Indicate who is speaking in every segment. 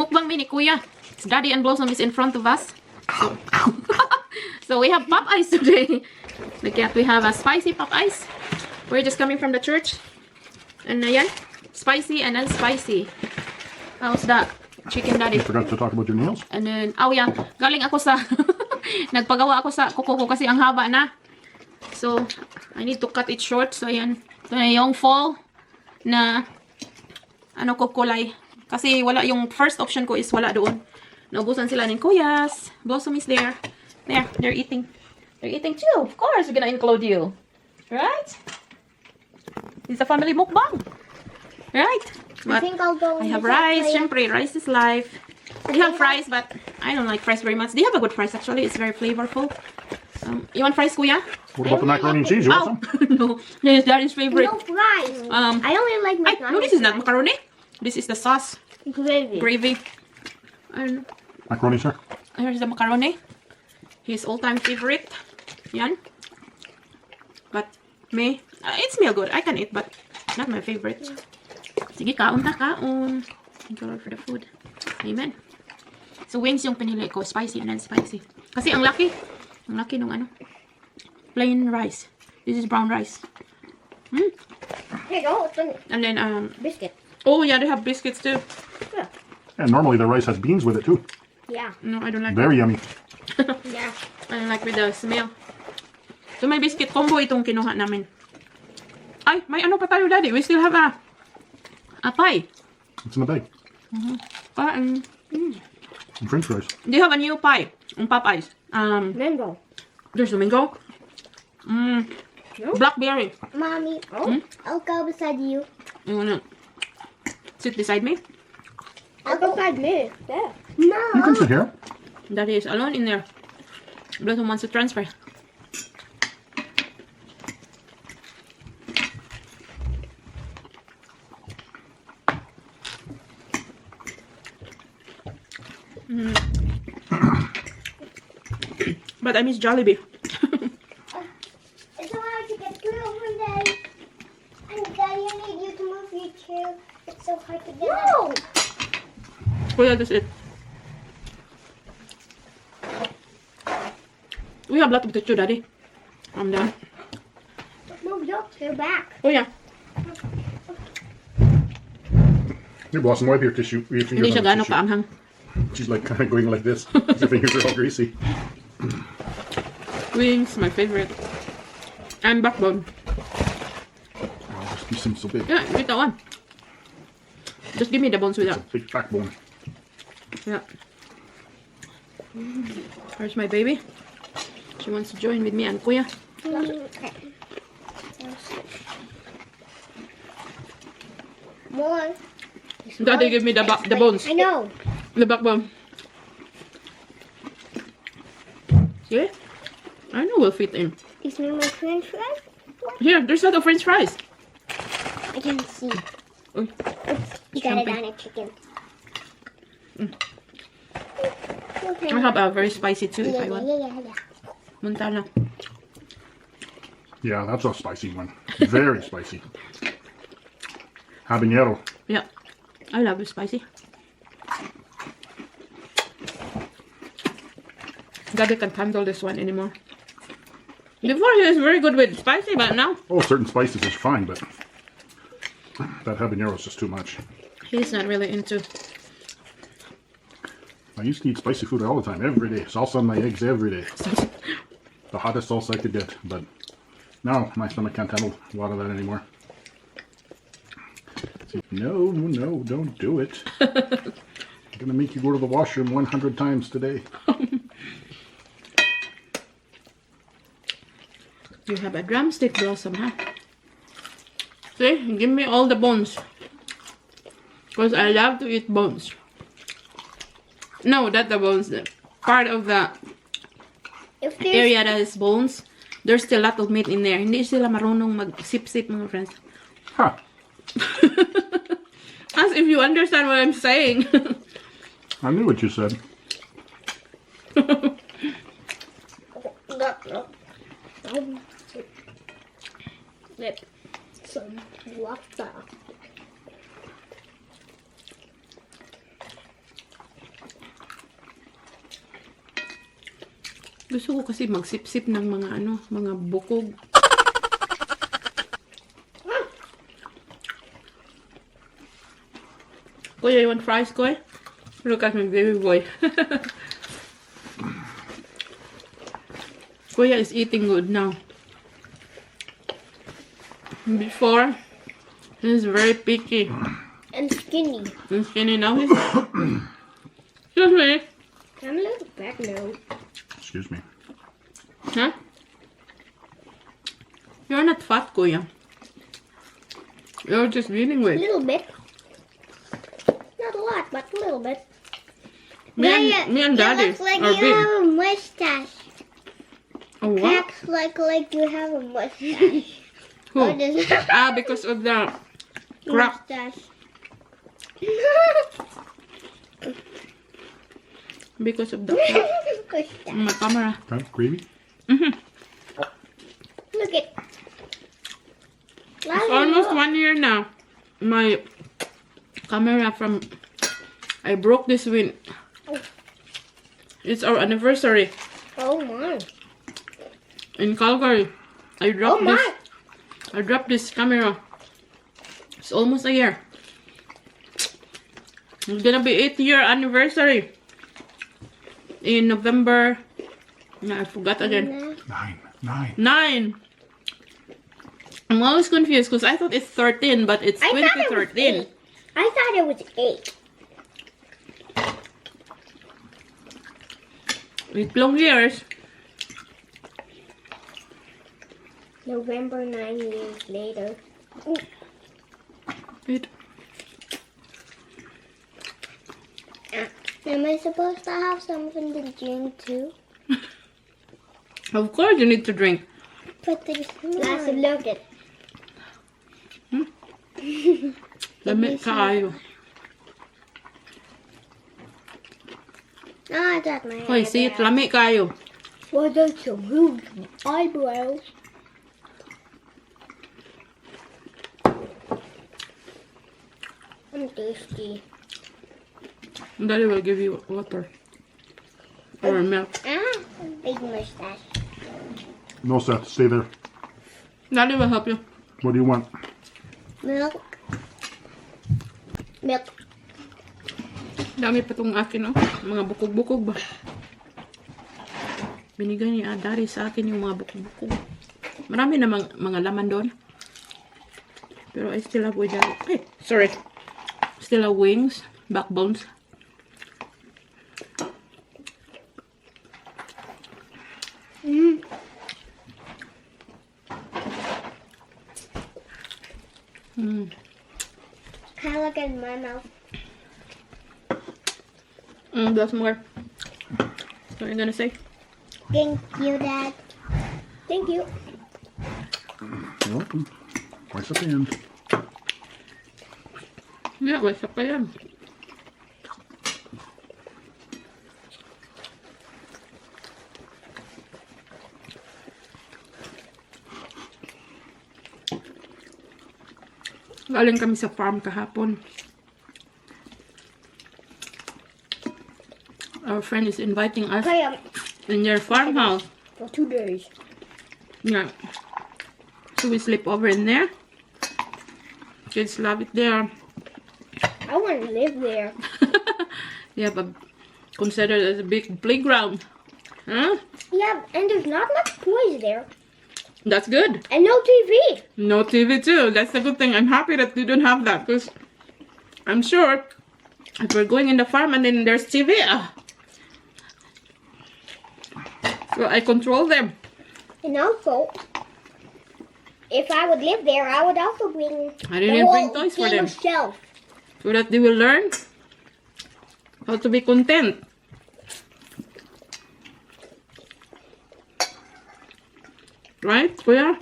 Speaker 1: Mukbang mini kuya. Daddy and Blossom is in front of us. So we have Popeye'S today. Look at, we have a spicy Popeye'S. We're just coming from the church. And ayan, spicy and unspicy. How's that? Chicken, Daddy.
Speaker 2: You forgot to talk about your nails?
Speaker 1: And then, oh yeah, galing ako sa, nagpagawa ako sa kuko ko kasi ang haba na. So, I need to cut it short. So, ayan, ito na yung fall na, ano ko, kulay. Kasi wala, yung first option ko is wala doon. Naubusan sila ng kuyas. Blossom is there. There, they're eating. They're eating too. Of course, we're gonna include you. Right? It's a family mukbang. Right?
Speaker 3: I think I'll go.
Speaker 1: I have rice. Syempre, rice is life. We have fries, but I don't like fries very much. They have a good fries, actually. It's very flavorful. You want fries, kuya?
Speaker 2: What about the macaroni and cheese? You want some?
Speaker 1: No. This is Daddy's favorite.
Speaker 3: No fries. I only like macaroni.
Speaker 1: No, this is not macaroni. This is the sauce.
Speaker 3: Gravy.
Speaker 1: Gravy. And
Speaker 2: Macaroni, sir?
Speaker 1: here's the macaroni. His all-time favorite. Yan. But me, it's meal good. I can eat, but not my favorite. Sige, kaon ta, kaon. Thank you, Lord, for the food. Amen. So, wings yung pinili ko. Spicy and non-spicy. Kasi ang laki. Ang laki nung ano. Plain rice. This is brown rice.
Speaker 3: Here you go.
Speaker 1: And then,
Speaker 3: Biscuit.
Speaker 1: oh yeah, they have biscuits too.
Speaker 3: Yeah.
Speaker 2: And normally the rice has beans with it too.
Speaker 3: Yeah.
Speaker 1: No, I don't like
Speaker 2: Very yummy.
Speaker 3: Yeah.
Speaker 1: I don't like with the smell. So, may biscuit combo itong kinuha namin. Ay, may ano pa tayo, Daddy. We still have a pie.
Speaker 2: It's in the bag.
Speaker 1: And
Speaker 2: And French fries.
Speaker 1: they have a new pie on Popeye'S.
Speaker 3: Mango.
Speaker 1: There's the mango. Blackberry.
Speaker 3: Mommy. Oh. I'll go beside you.
Speaker 1: You wanna sit beside me?
Speaker 3: I'll go beside me. Yeah.
Speaker 2: You can
Speaker 3: No.
Speaker 2: sit here.
Speaker 1: Daddy is alone in there. Blossom wants to transfer. But I miss Jollibee.
Speaker 3: It's so hard to get through one day. And Daddy, I need you to move your chair. It's so hard to get out.
Speaker 1: Kuya, that's it. We have a lot of tissue, Daddy. I'm done.
Speaker 3: Move your chair back.
Speaker 1: Oh yeah.
Speaker 2: Here, Blossom, wipe your tissue. Your
Speaker 1: Hindi
Speaker 2: fingers
Speaker 1: siya
Speaker 2: on the
Speaker 1: gaano
Speaker 2: tissue.
Speaker 1: kaanghang.
Speaker 2: She's like kind of going like this. Your fingers are all greasy.
Speaker 1: Wings, my favorite. And backbone.
Speaker 2: Oh, this piece seems so big.
Speaker 1: Yeah, eat that one. Just give me the bones with that.
Speaker 2: Big backbone.
Speaker 1: Yeah. Where's my baby? She wants to join with me and Kuya.
Speaker 3: Okay. More.
Speaker 1: Daddy, give me the bones.
Speaker 3: I know.
Speaker 1: The backbone. See? I know we'll fit in.
Speaker 3: These are my French fries.
Speaker 1: Here, there's a lot of French fries.
Speaker 3: I can see.
Speaker 1: Oh,
Speaker 3: You got it
Speaker 1: jumping.
Speaker 3: on a chicken.
Speaker 1: I have a very spicy too if I want.
Speaker 3: Yeah.
Speaker 1: Montana.
Speaker 2: Yeah, that's a spicy one. Very spicy. Habanero.
Speaker 1: Yeah. I love it spicy. Daddy can't handle this one anymore. Before he was very good with spicy, but now
Speaker 2: Oh, certain spices is fine, but that habanero is just too much.
Speaker 1: he's not really into.
Speaker 2: I used to eat spicy food all the time, every day. Salsa on my eggs every day. The hottest salsa I could get, but now my stomach can't handle a lot of that anymore. No, don't do it. I'm gonna make you go to the washroom 100 times today.
Speaker 1: You have a drumstick, Blossom, huh? See, give me all the bones. Because I love to eat bones. No, not the bones. The part of the
Speaker 3: If there's
Speaker 1: area that is bones, there's still a lot of meat in there. Hindi sila marunong mag-sip-sip, mga friends.
Speaker 2: Huh.
Speaker 1: As if you understand what I'm saying.
Speaker 2: I knew what you said.
Speaker 3: Lip. Some water.
Speaker 1: Gusto ko kasi magsip-sip ng mga ano, mga bukog. Kuya, you want fries, Kuya? Look at my baby boy. Kuya is eating good now. Before, he's very picky.
Speaker 3: And skinny.
Speaker 1: And skinny now. He's... Excuse me.
Speaker 3: I'm a little fat now.
Speaker 2: Excuse me.
Speaker 1: Huh? You're not fat, Kuya. You're just gaining
Speaker 3: A
Speaker 1: weight.
Speaker 3: little bit. Not a lot, but a little bit.
Speaker 1: Me and Daddy
Speaker 3: looks like
Speaker 1: are
Speaker 3: you
Speaker 1: big.
Speaker 3: have a mustache.
Speaker 1: Oh, what?
Speaker 3: Acts like you have a mustache.
Speaker 1: Who?
Speaker 3: Or does it
Speaker 1: Ah, because of the crack.
Speaker 3: mustache?
Speaker 1: Because of the crack
Speaker 3: Mustache.
Speaker 1: in my camera.
Speaker 2: Okay, gravy.
Speaker 3: Look at.
Speaker 1: It's almost 1 year now. My camera from... I broke this win. It's our anniversary
Speaker 3: Oh my.
Speaker 1: in Calgary. I dropped
Speaker 3: Oh my.
Speaker 1: this. I dropped this camera. It's almost a year. It's gonna be 8th-year anniversary in November. I forgot again.
Speaker 2: 9.
Speaker 1: 9. I'm always confused because I thought it's 13, but it's
Speaker 3: I thought it was
Speaker 1: 2013.
Speaker 3: 8. I thought it was 8.
Speaker 1: 8 long years.
Speaker 3: November 9 years later.
Speaker 1: It,
Speaker 3: Am I supposed to have something to drink too?
Speaker 1: of course, you need to drink.
Speaker 3: But there's Let's look at.
Speaker 1: Lamig kaayo.
Speaker 3: I got my
Speaker 1: Hoy, see it,
Speaker 3: eyebrows.
Speaker 1: lamig kaayo.
Speaker 3: Well, that's some huge eyebrows. I'm thirsty.
Speaker 1: Daddy will give you water. Or milk.
Speaker 3: Ah, big mustache.
Speaker 2: No, Seth, stay there.
Speaker 1: Daddy will help you.
Speaker 2: What do you want?
Speaker 3: Milk. Milk.
Speaker 1: Dami pa tong akin, oh. Mga bukog-bukog ba? Binigay ni Daddy sa akin yung mga bukog-bukog. Marami namang mga laman doon. Pero I still have with Daddy. Hey, sorry. Still have wings, backbones.
Speaker 3: Mm.
Speaker 1: Mm.
Speaker 3: Can I look at my mouth?
Speaker 1: There's more. What are you gonna say?
Speaker 3: Thank you, Dad. Thank you.
Speaker 2: You're welcome. Twice at the end.
Speaker 1: Yeah, what's up yan? Galing kami sa farm kahapon. Our friend is inviting us
Speaker 3: Okay,
Speaker 1: in their farmhouse.
Speaker 3: for 2 days.
Speaker 1: Yeah. So we sleep over in there. Kids love it there.
Speaker 3: I want to live there.
Speaker 1: Yeah, but consider it as a big playground. Huh?
Speaker 3: Yeah, and there's not much toys there.
Speaker 1: That's good.
Speaker 3: And no TV.
Speaker 1: No TV too. That's a good thing. I'm happy that you don't have that because I'm sure if we're going in the farm and then there's TV. So I control them.
Speaker 3: And also, if I would live there, I would also bring
Speaker 1: I didn't
Speaker 3: the
Speaker 1: bring
Speaker 3: whole
Speaker 1: toys for
Speaker 3: game
Speaker 1: them.
Speaker 3: shelf.
Speaker 1: So that they will learn how to be content. Right, Kuya?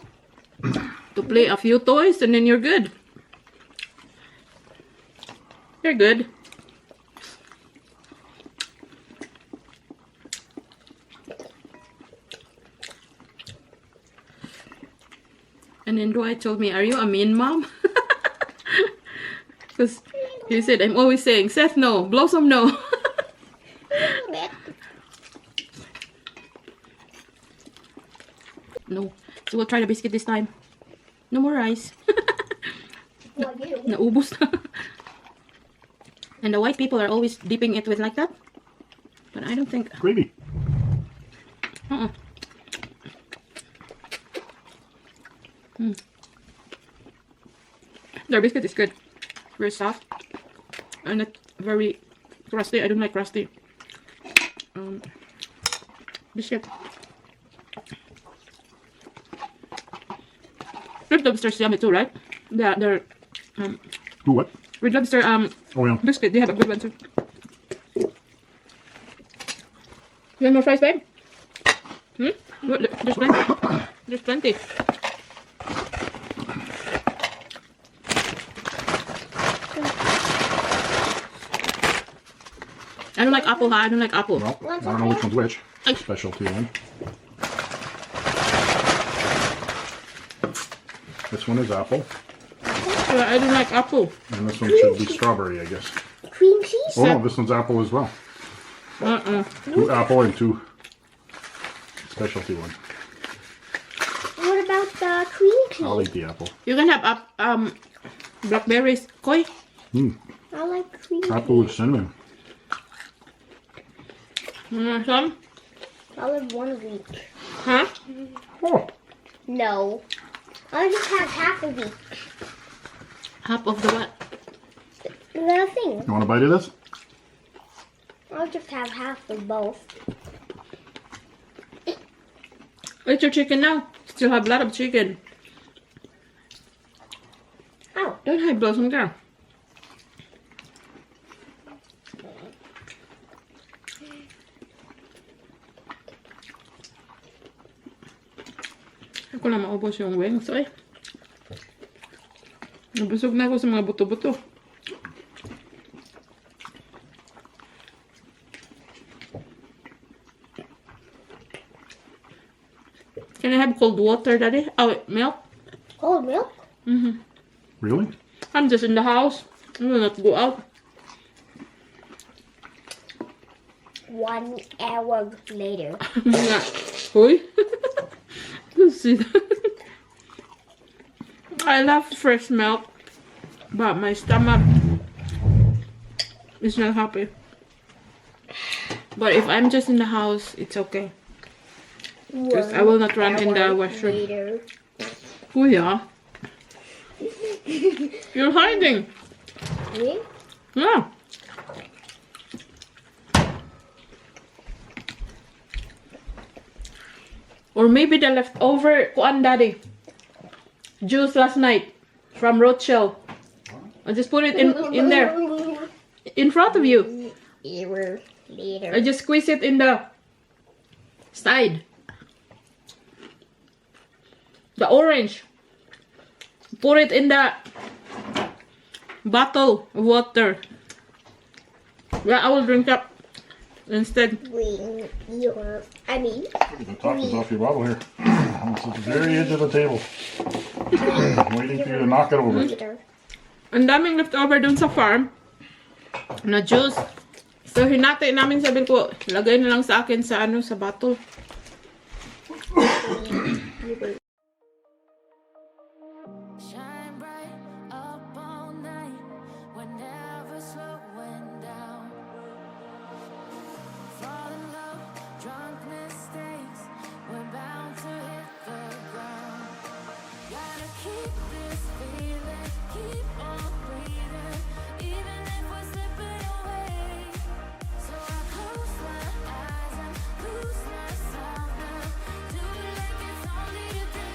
Speaker 1: To play a few toys and then you're good. You're good. And then Dwight told me, "Are you a mean mom?" Because he said, "I'm always saying, Seth, no. Blossom, no." No. So we'll try the biscuit this time. No more rice.
Speaker 3: Well, you.
Speaker 1: Naubos na. And the white people are always dipping it with like that. But I don't think...
Speaker 2: Gravy.
Speaker 1: Their biscuit is good. Very soft. And not very crusty. I don't like crusty. Biscuit. Red Lobster's yummy too, right? They're
Speaker 2: Ooh, what?
Speaker 1: Red Lobster
Speaker 2: Oh, yeah.
Speaker 1: biscuit. They have a good one too. You want more fries, babe? Look, there's plenty. There's plenty. I don't like apple, huh? I don't like apple.
Speaker 2: Well, I don't know which one's which.
Speaker 1: Ay.
Speaker 2: Specialty one. This one is apple,
Speaker 1: I don't like apple.
Speaker 2: and this one should be strawberry, I guess.
Speaker 3: Cream cheese?
Speaker 2: Oh no, this one's apple as well. Two apple and two specialty one.
Speaker 3: What about the cream cheese?
Speaker 2: I'll eat the apple.
Speaker 1: You can have blackberries. Koi?
Speaker 3: I like cream
Speaker 2: Apple with cinnamon.
Speaker 1: Some?
Speaker 3: I'll have 1 week.
Speaker 1: Huh?
Speaker 2: Oh,
Speaker 3: No. I'll just have half a week.
Speaker 1: Half of the what?
Speaker 3: The thing.
Speaker 2: you want a bite of this?
Speaker 3: I'll just have half of both.
Speaker 1: Eat your chicken now. Still have a lot of chicken.
Speaker 3: Oh.
Speaker 1: Don't hide blossom girl. Ako na maubos yung wings, ay. Nabusog na ako sa mga buto-buto. Can I have cold water, Daddy? Oh, milk?
Speaker 3: Cold milk?
Speaker 2: Really?
Speaker 1: I'm just in the house. I will not go out.
Speaker 3: 1 hour later.
Speaker 1: Nga. Hoy. You see that? I love fresh milk, but my stomach is not happy. But if I'm just in the house, it's okay. Because I will not run in the washroom.
Speaker 3: Later.
Speaker 1: Oh yeah. You're hiding.
Speaker 3: Me?
Speaker 1: Yeah. Or maybe the leftover kuan, Daddy. Juice last night from Rothschild. I just put it in there. In front of you.
Speaker 3: Hour later.
Speaker 1: I just squeeze it in the side. The orange. Put it in the bottle of water. Yeah, I will drink up instead.
Speaker 3: I mean,
Speaker 2: The top is off your bottle here. It's at the very edge of the table. Waiting for you to knock it over.
Speaker 3: later.
Speaker 1: Ang daming leftover dun sa farm na juice. So hinati namin, sabi ko, lagay na lang sa akin sa ano, sa bottle.
Speaker 4: Shine bright up all night. We're never slowing down. Fall in love, drunk mistakes. We're bound to hit the ground. Gotta keep this feeling, keep on breathing, even if we're slipping away. So I close my eyes and lose myself now. Do it like it's only today.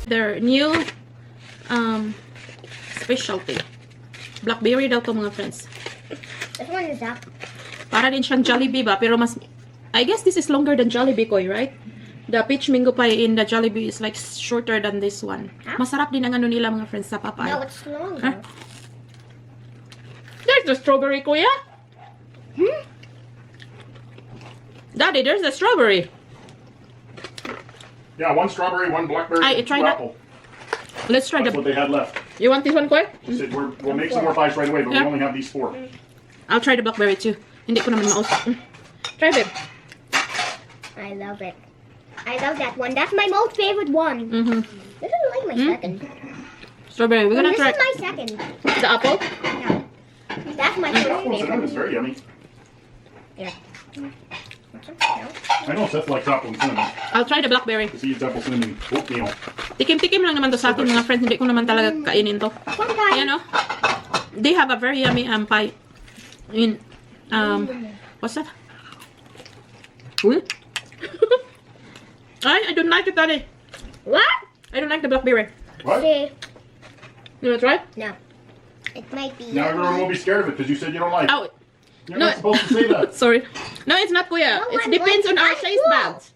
Speaker 1: Their new specialty. Blackberry daw to mga friends.
Speaker 3: This one is up.
Speaker 1: Para din siyang Jollibee ba, pero mas I guess this is longer than Jollibee, Koy, right? The peach mango pie in the Jollibee is like shorter than this one. Masarap din ang ano nila mga friends sa Popeye.
Speaker 3: No, it's longer.
Speaker 1: Huh? There's the strawberry, Kuya. Daddy, there's the strawberry.
Speaker 2: Yeah, one strawberry, one blackberry,
Speaker 1: I
Speaker 2: two
Speaker 1: tried that.
Speaker 2: apple.
Speaker 1: Let's try
Speaker 2: That's what
Speaker 1: the...
Speaker 2: they had left.
Speaker 1: You want this one, Kuya?
Speaker 2: They said, we'll make some more pies right away, but
Speaker 1: Yeah.
Speaker 2: we only have these 4.
Speaker 1: I'll try the blackberry too. Hindi ko naman maus. Try it.
Speaker 3: I love it. I love that one. That's my most favorite one. This is like my second.
Speaker 1: Strawberry. We're gonna
Speaker 3: This
Speaker 1: try
Speaker 3: is my second.
Speaker 1: the apple.
Speaker 3: No. That's my
Speaker 2: The
Speaker 3: first
Speaker 2: apple cinnamon is
Speaker 3: favorite.
Speaker 2: very yummy.
Speaker 3: Here.
Speaker 2: I know Seth likes apple and cinnamon.
Speaker 1: I'll try the blackberry.
Speaker 2: Because he eats apple cinnamon oatmeal.
Speaker 1: Tikim-tikim lang naman to sa akin mga friends. Hindi ko naman talaga kainin to.
Speaker 3: One guy.
Speaker 1: Ayan o. They have a very yummy pie. In, what's that? Uy. I don't like it, Daddy.
Speaker 3: What?
Speaker 1: I don't like the blackberry.
Speaker 2: What?
Speaker 3: See.
Speaker 1: You wanna try?
Speaker 3: No. It might be.
Speaker 2: Now everyone will be scared of it because you said you don't like it.
Speaker 1: Oh,
Speaker 2: You're
Speaker 1: no.
Speaker 2: not supposed to say that.
Speaker 1: sorry. No, it's not, Kuya.
Speaker 3: No,
Speaker 1: It
Speaker 3: I'm
Speaker 1: depends on
Speaker 3: like,
Speaker 1: our
Speaker 3: I'm
Speaker 1: taste
Speaker 3: full.
Speaker 1: buds.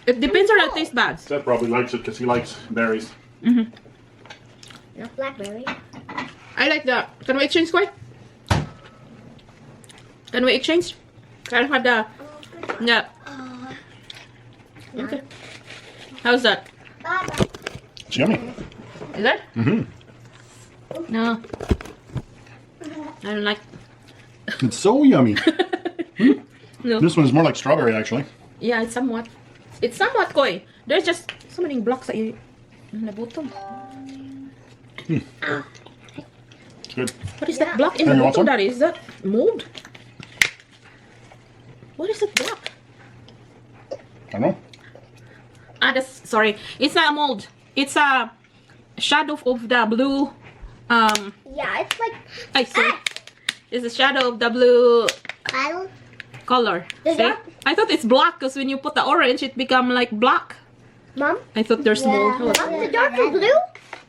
Speaker 1: It depends on our taste buds.
Speaker 2: Seth probably likes it because he likes berries.
Speaker 3: Not blackberry.
Speaker 1: I like that. Can we exchange, Kuya? Can we exchange? Can I have the... Yeah. Okay. How's that?
Speaker 2: It's yummy.
Speaker 1: Is that?
Speaker 2: Mm-hmm.
Speaker 1: No. I don't like...
Speaker 2: It's so yummy.
Speaker 1: No.
Speaker 2: This one is more like strawberry, actually.
Speaker 1: Yeah, it's somewhat. It's somewhat, Koy. There's just so many blocks that you... Nabutom.
Speaker 2: It's good.
Speaker 1: What is that block in
Speaker 2: Hey,
Speaker 1: the
Speaker 2: you want
Speaker 1: bottom,
Speaker 2: some?
Speaker 1: Daddy? Is that mold? What is that block?
Speaker 2: I don't know.
Speaker 1: Ah, that's... Sorry. It's not a mold. It's a shadow of the blue...
Speaker 3: Yeah, it's like.
Speaker 1: I see. It's a shadow of the blue
Speaker 3: I don't.
Speaker 1: color.
Speaker 3: Is
Speaker 1: See?
Speaker 3: that-
Speaker 1: I thought it's black because when you put the orange, it become like black.
Speaker 3: Mom?
Speaker 1: I thought there's mold.
Speaker 3: Mom, the darker blue?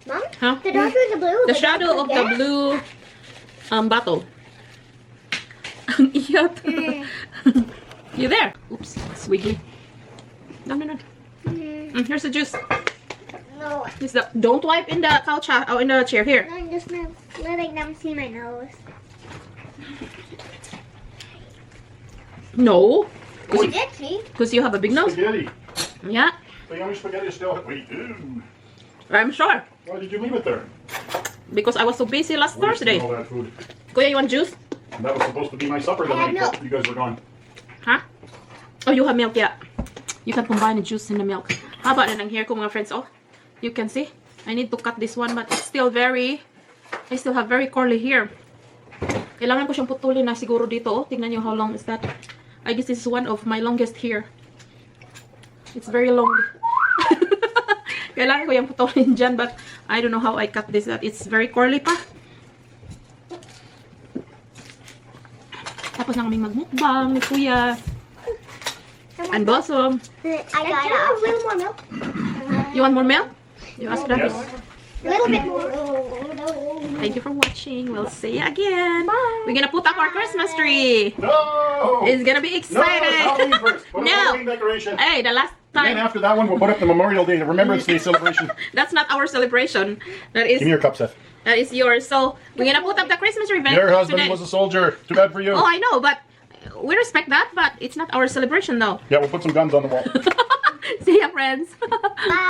Speaker 3: Mom?
Speaker 1: Huh?
Speaker 3: The darker the blue.
Speaker 1: The shadow of the
Speaker 3: darker
Speaker 1: blue bottle. Ang iyat. You there? Oops, it's wiggly. No. Here's the juice.
Speaker 3: No,
Speaker 1: Here's the. Don't wipe in the couch or in the chair. Here.
Speaker 3: I'm just not letting them see my nose.
Speaker 1: No,
Speaker 3: You did see?
Speaker 1: because you have a big nose.
Speaker 2: Spaghetti.
Speaker 1: Yeah,
Speaker 2: The yummy spaghetti is still... Wait, ew.
Speaker 1: I'm sure.
Speaker 2: Why did you leave it there?
Speaker 1: Because I was so busy last
Speaker 2: Wasted
Speaker 1: Thursday.
Speaker 2: all that food.
Speaker 1: Kuya, you want juice?
Speaker 2: That was supposed to be my supper the
Speaker 3: I had
Speaker 2: night
Speaker 3: milk.
Speaker 2: that you guys were gone.
Speaker 1: Huh? Oh, you have milk, yeah. You can combine the juice in the milk. How about it here ko mga friends? Oh, you can see. I need to cut this one, but it's still very... I still have very curly hair. Kailangan ko siyang putulin na siguro dito. Oh, tignan nyo how long is that. I guess this is one of my longest hair. It's very long. Kailangan ko yung putulin dyan, but I don't know how I cut this. It's very curly pa. Tapos na kaming magmukbang ni Kuya. And Blossom.
Speaker 3: I got a little more milk.
Speaker 1: You want more milk? You ask that.
Speaker 2: Yes.
Speaker 3: A little bit more.
Speaker 1: Thank you for watching. We'll see you again.
Speaker 3: Bye.
Speaker 1: We're gonna put up our Christmas tree.
Speaker 2: No!
Speaker 1: It's gonna be
Speaker 2: No, it's
Speaker 1: exciting.
Speaker 2: Halloween first. Put up
Speaker 1: No.
Speaker 2: Halloween decoration.
Speaker 1: Hey, the last
Speaker 2: Then
Speaker 1: time.
Speaker 2: after that one, we'll put up the Memorial Day, the Remembrance Day celebration.
Speaker 1: That's not our celebration. That
Speaker 2: Give me
Speaker 1: is
Speaker 2: your cup, Seth.
Speaker 1: yours. So we're gonna put up the Christmas tree event
Speaker 2: Your husband
Speaker 1: today.
Speaker 2: was a soldier. Too bad for you.
Speaker 1: Oh, I know, but we respect that. But it's not our celebration, though.
Speaker 2: Yeah, we'll put some guns on the wall.
Speaker 1: See ya, friends.
Speaker 3: Bye.